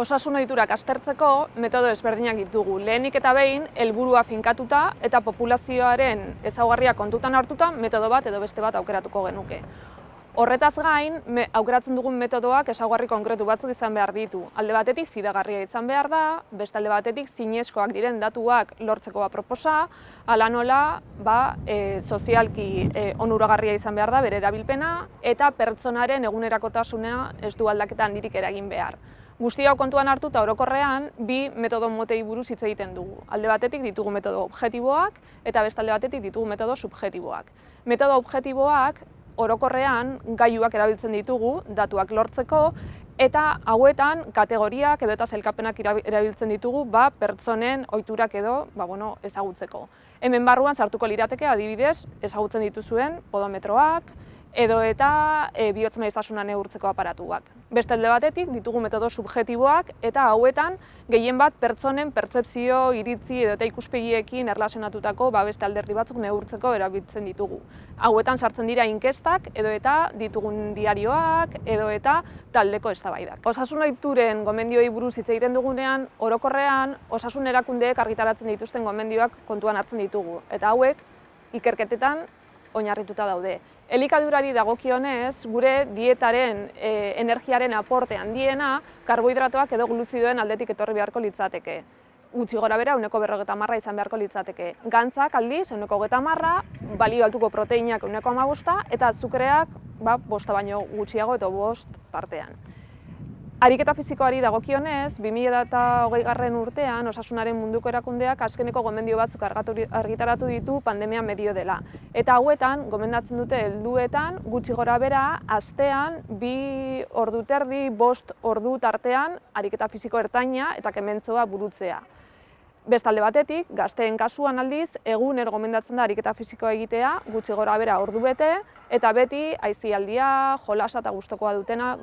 Osasun ohiturak aztertzeko metodo ezberdinak ditugu. Lehenik eta behin, helburua finkatuta eta populazioaren ezaugarriak kontutan hartuta metodo bat edo beste bat aukeratuko genuke. Horretaz gain, aukeratzen dugun metodoak ezaugarri konkretu batzuk izan behar ditu. Alde batetik fidagarria izan behar da, beste alde batetik zinezkoak diren datuak lortzeko aproposa, hala nola sozialki onuragarria izan behar da bere erabilpena eta pertsonaren egunerakotasuna ez du aldaketa handirik eragin behar. Guzti hau kontuan hartuta orokorrean, bi metodo motei buruz hitz egiten dugu. Alde batetik ditugu metodo objektiboak eta beste alde batetik ditugu metodo subjektiboak. Metodo objektiboak orokorrean gailuak erabiltzen ditugu datuak lortzeko eta hauetan kategoriak edo eta sailkapenak erabiltzen ditugu pertsonen ohiturak edo ezagutzeko. Hemen barruan sartuko lirateke adibidez ezagutzen dituzuen podometroak edo eta bihotz maiztasuna neurtzeko aparatuak. Beste alde batetik ditugu metodo subjektiboak eta hauetan gehien bat pertsonen pertzepzio, iritzi edo eta ikuspegiekin erlazionatutako beste alderdi batzuk neurtzeko erabiltzen ditugu. Hauetan sartzen dira inkestak edo eta ditugun diarioak edo eta taldeko eztabaidak. Osasun ohituren gomendioei buruz hitz egiten dugunean, orokorrean osasun erakundeek argitaratzen dituzten gomendioak kontuan hartzen ditugu eta hauek ikerketetan oinarrituta daude. Elikadurari dagokionez, gure dietaren energiaren aporte handiena karbohidratoak edo gluzidoen aldetik etorri beharko litzateke. Gutxi gorabehera 50% izan beharko litzateke. Gantzak aldiz 50%, balio altuko proteinak 15% eta azukreak 5 baino gutxiago eta 5 tartean. Ariketa fisikoari dagokionez, 2020 urtean Osasunaren Munduko Erakundeak azkeneko gomendio batzuk argitaratu ditu pandemia medio dela. Eta hauetan, gomendatzen dute helduetan, gutxi gorabehera, astean 2 ordu terdi, 5 ordu tartean ariketa fisiko ertaina eta kementzoa burutzea. Beste alde batetik, gazteen kasuan aldiz, egunero gomendatzen da ariketa fisikoa egitea, gutxi gorabehera ordu bete, eta beti aisialdia, jolasa eta gustukoa dutena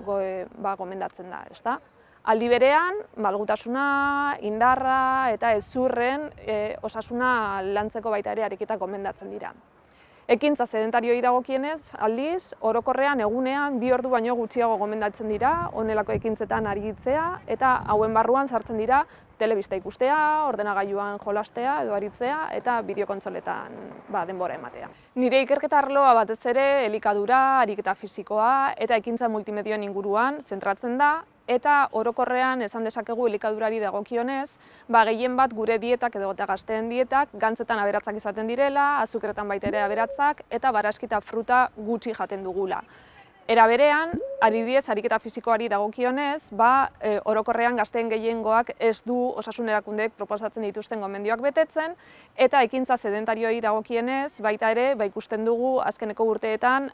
gomendatzen da, ezta? Aldi berean, malgutasuna, indarra eta hezurren osasuna lantzeko baita ere ariketak gomendatzen dira. Ekintza sedentarioi dagokienez, aldiz, orokorrean egunean 2 ordu baino gutxiago gomendatzen dira, honelako ekintzetan aritzea, eta hauen barruan sartzen dira telebista ikustea, ordenagailuan jolastea edo aritzea eta bideokontsoletan denbora ematea. Nire ikerketa arloa batez ere elikadura, ariketa fisikoa eta ekintza multimedioen inguruan zentratzen da eta orokorrean esan dezakegu elikadurari dagokionez, gehien bat gure dietak edo eta gazteen dietak gantzetan aberatzak izaten direla, azukretan baita ere aberatzak eta barazki eta fruta gutxi jaten dugula. Era berean, adibidez, ariketa fisikoari dagokionez, orokorrean gazteen gehiengoak ez du osasun erakundeek proposatzen dituzten gomendioak betetzen, eta ekintza sedentarioi dagokienez, baita ere, ikusten dugu azkeneko urteetan,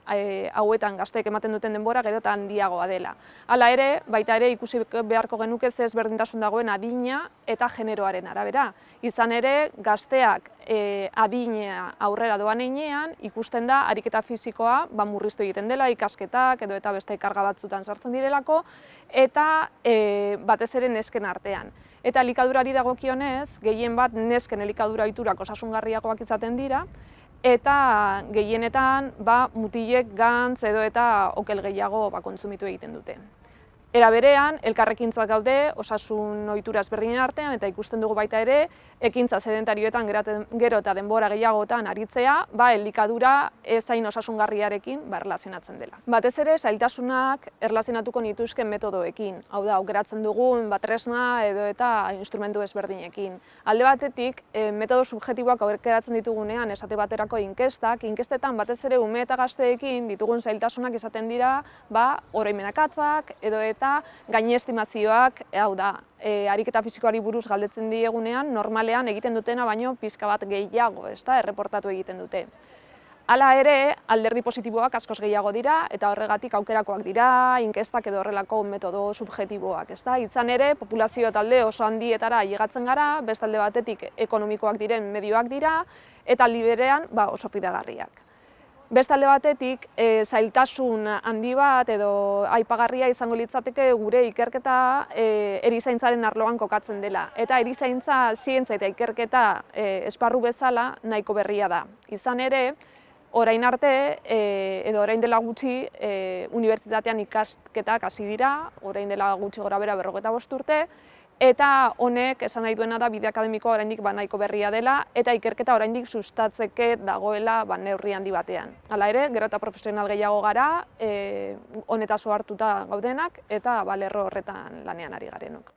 hauetan gazteek ematen duten denbora gero eta handiagoa dela. Hala ere, baita ere, ikusi beharko genuke ze ezberdintasun dagoen adina eta generoaren arabera. Izan ere, gazteak adinea aurrera doan heinean, ikusten da ariketa fisikoa murriztu egiten dela, ikasketak edo eta beste karga batzutan sartzen direlako, eta batez ere nesken artean. Eta elikadurari dagokionez, gehien bat nesken elikadura ohiturak osasungarriagoak izaten dira, eta gehienetan mutilek gantz edo eta okel gehiago kontsumitu egiten dute. Era berean, elkarrekintzak gaude osasun ohitura ezberdinen artean eta ikusten dugu baita ere, ekintza sedentarioetan gero eta denbora gehiagotan aritzea, elikadura ezain osasungarriarekin erlazionatzen dela. Batez ere, zailtasunak erlazionatuko nituzken metodoekin, hau da, aukeratzen dugun tresna edo eta instrumentu ezberdinekin. Alde batetik, metodo subjektiboak aukeratzen ditugunean esate baterako inkestetan batez ere ume eta gazteekin ditugun zailtasunak izaten dira, oroimenakatzak edo eta gainestimazioak, hau da, ariketa fisikoari buruz galdetzen diegunean, normalean egiten dutena baino pixka bat gehiago, erreportatu egiten dute. Hala ere, alderdi positiboak askoz gehiago dira eta horregatik aukerakoak dira, inkestak edo horrelako metodo subjektiboak. Izan ere, populazio talde oso handietara ailegatzen gara, beste alde batetik ekonomikoak diren medioak dira eta aldi berean oso fidagarriak. Beste alde batetik, zailtasun handi bat edo aipagarria izango litzateke gure ikerketa erizaintzaren arloan kokatzen dela. Eta erizaintza zientzia eta ikerketa esparru bezala nahiko berria da. Izan ere, Orain arte, edo orain dela gutxi, unibertsitatean ikasketak hasi dira, orain dela gutxi gora bera 45 urte, eta honek esan nahi duena da bide akademikoa oraindik nahiko berria dela eta ikerketa oraindik sustatzeke dagoela neurri handi batean. Hala ere, gero eta profesional gehiago gara, honetaz ohartuta gaudenak eta lerro horretan lanean ari garenok.